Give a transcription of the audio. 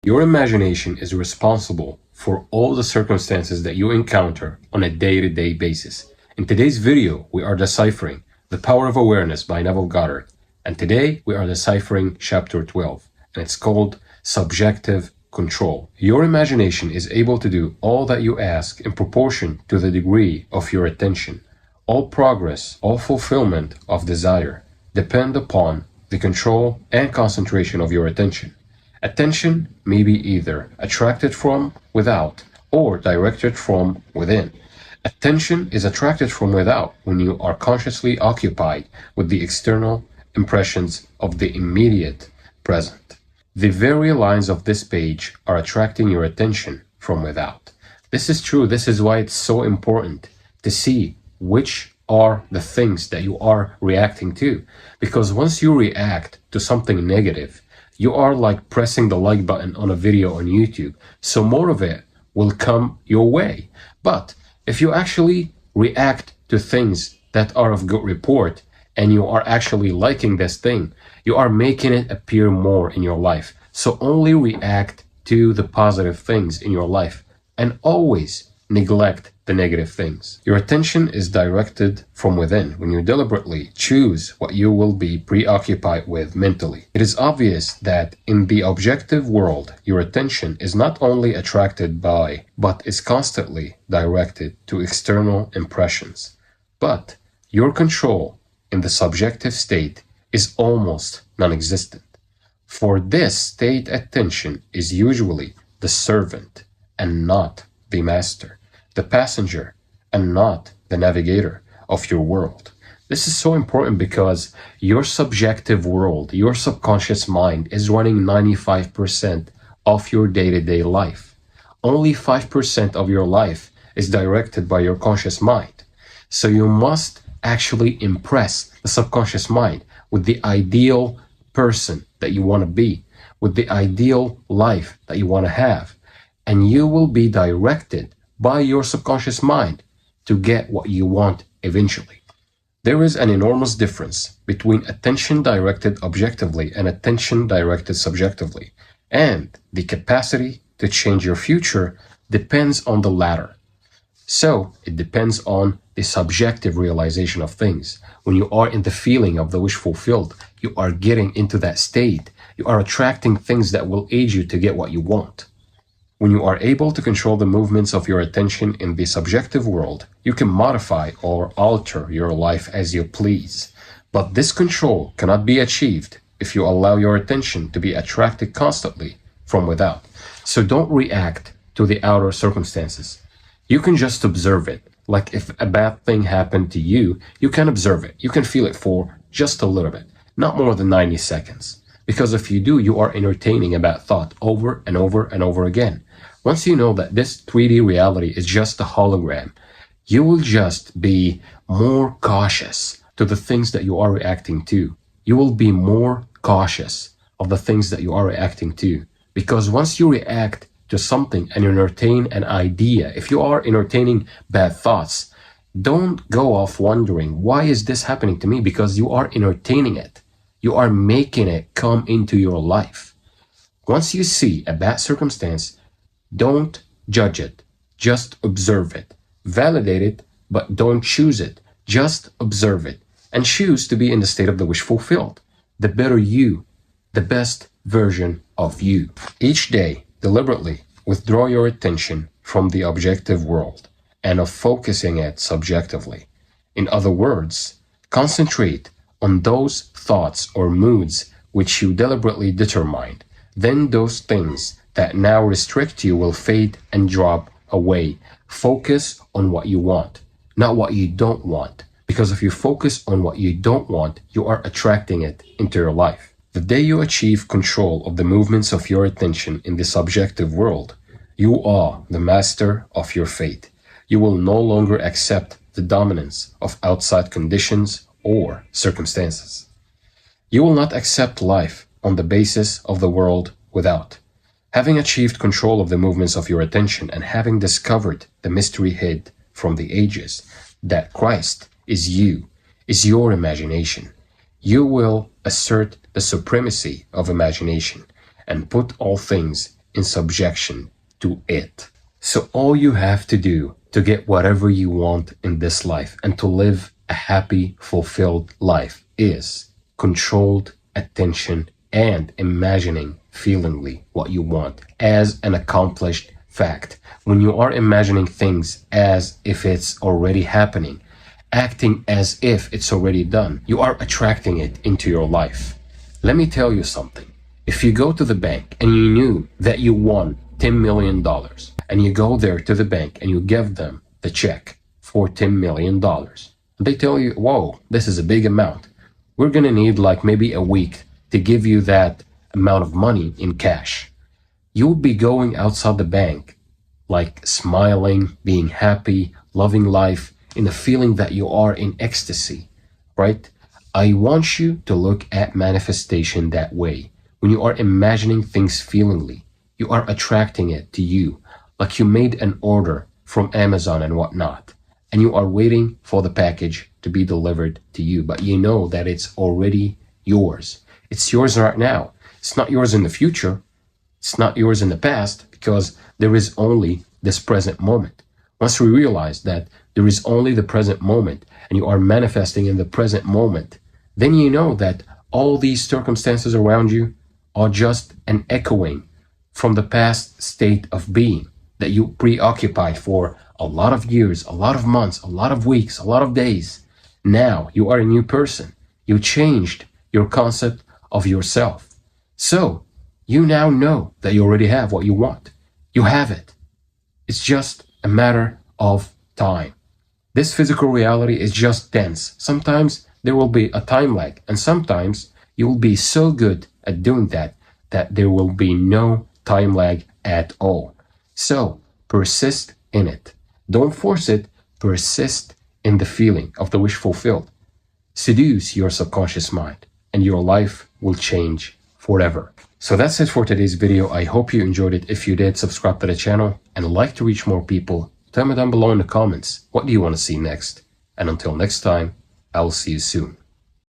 Your imagination is responsible for all the circumstances that you encounter on a day-to-day basis. In today's video, we are deciphering The Power of Awareness by Neville Goddard. And today, we are deciphering chapter 12, and it's called Subjective Control. Your imagination is able to do all that you ask in proportion to the degree of your attention. All progress, all fulfillment of desire depend upon the control and concentration of your attention. Attention may be either attracted from without or directed from within. Attention is attracted from without when you are consciously occupied with the external impressions of the immediate present. The very lines of this page are attracting your attention from without. This is true. This is why it's so important to see which are the things that you are reacting to. Because once you react to something negative, you are like pressing the like button on a video on YouTube. So more of it will come your way. But if you actually react to things that are of good report and you are actually liking this thing, you are making it appear more in your life. So only react to the positive things in your life and always neglect the negative things. Your attention is directed from within when you deliberately choose what you will be preoccupied with mentally. It is obvious that in the objective world, your attention is not only attracted by, but is constantly directed to external impressions. But your control in the subjective state is almost non-existent. For this state, attention is usually the servant and not the master, the passenger and not the navigator of your world. This is so important because your subjective world, your subconscious mind is running 95% of your day-to-day life. Only 5% of your life is directed by your conscious mind. So you must actually impress the subconscious mind with the ideal person that you want to be, with the ideal life that you want to have. And you will be directed by your subconscious mind to get what you want eventually. There is an enormous difference between attention directed objectively and attention directed subjectively. And the capacity to change your future depends on the latter. So it depends on the subjective realization of things. When you are in the feeling of the wish fulfilled, you are getting into that state. You are attracting things that will aid you to get what you want. When you are able to control the movements of your attention in the subjective world, you can modify or alter your life as you please. But this control cannot be achieved if you allow your attention to be attracted constantly from without. So don't react to the outer circumstances. You can just observe it. Like if a bad thing happened to you, you can observe it. You can feel it for just a little bit, not more than 90 seconds. Because if you do, you are entertaining a bad thought over and over and over again. Once you know that this 3D reality is just a hologram, you will just be more cautious to the things that you are reacting to. You will be more cautious of the things that you are reacting to. Because once you react to something and entertain an idea, if you are entertaining bad thoughts, don't go off wondering, why is this happening to me? Because you are entertaining it. You are making it come into your life. Once you see a bad circumstance, don't judge it. Just observe it. Validate it, but don't choose it. Just observe it and choose to be in the state of the wish fulfilled. The better you, the best version of you. Each day, deliberately withdraw your attention from the objective world and of focusing it subjectively. In other words, concentrate on those thoughts or moods which you deliberately determined. Then those things that now restrict you will fade and drop away. Focus on what you want, not what you don't want. Because if you focus on what you don't want, you are attracting it into your life. The day you achieve control of the movements of your attention in the subjective world, you are the master of your fate. You will no longer accept the dominance of outside conditions or circumstances. You will not accept life on the basis of the world without. Having achieved control of the movements of your attention and having discovered the mystery hid from the ages, that Christ is you, is your imagination, you will assert the supremacy of imagination and put all things in subjection to it. So all you have to do to get whatever you want in this life and to live a happy, fulfilled life is controlled attention and imagining feelingly what you want as an accomplished fact. When you are imagining things as if it's already happening, acting as if it's already done, you are attracting it into your life. Let me tell you something. If you go to the bank and you knew that you won $10 million and you go there to the bank and you give them the check for $10 million, and they tell you, whoa, this is a big amount. We're going to need like maybe a week to give you that amount of money in cash. You'll be going outside the bank like smiling, being happy, loving life, in the feeling that you are in ecstasy, right? I want you to look at manifestation that way. When you are imagining things feelingly, you are attracting it to you, like you made an order from Amazon and whatnot, and you are waiting for the package to be delivered to you, but you know that it's already yours. It's yours right now. It's not yours in the future. It's not yours in the past, because there is only this present moment. Once we realize that there is only the present moment and you are manifesting in the present moment, then you know that all these circumstances around you are just an echoing from the past state of being that you preoccupied for a lot of years, a lot of months, a lot of weeks, a lot of days. Now you are a new person. You changed your concept of yourself. So you now know that you already have what you want. You have it. It's just a matter of time. This physical reality is just dense. Sometimes there will be a time lag, and sometimes you will be so good at doing that there will be no time lag at all. So persist in it. Don't force it. Persist in the feeling of the wish fulfilled. Seduce your subconscious mind, and your life will change forever. So that's it for today's video. I hope you enjoyed it. If you did, subscribe to the channel and like to reach more people. Tell me down below in the comments, what do you want to see next? And until next time, I will see you soon.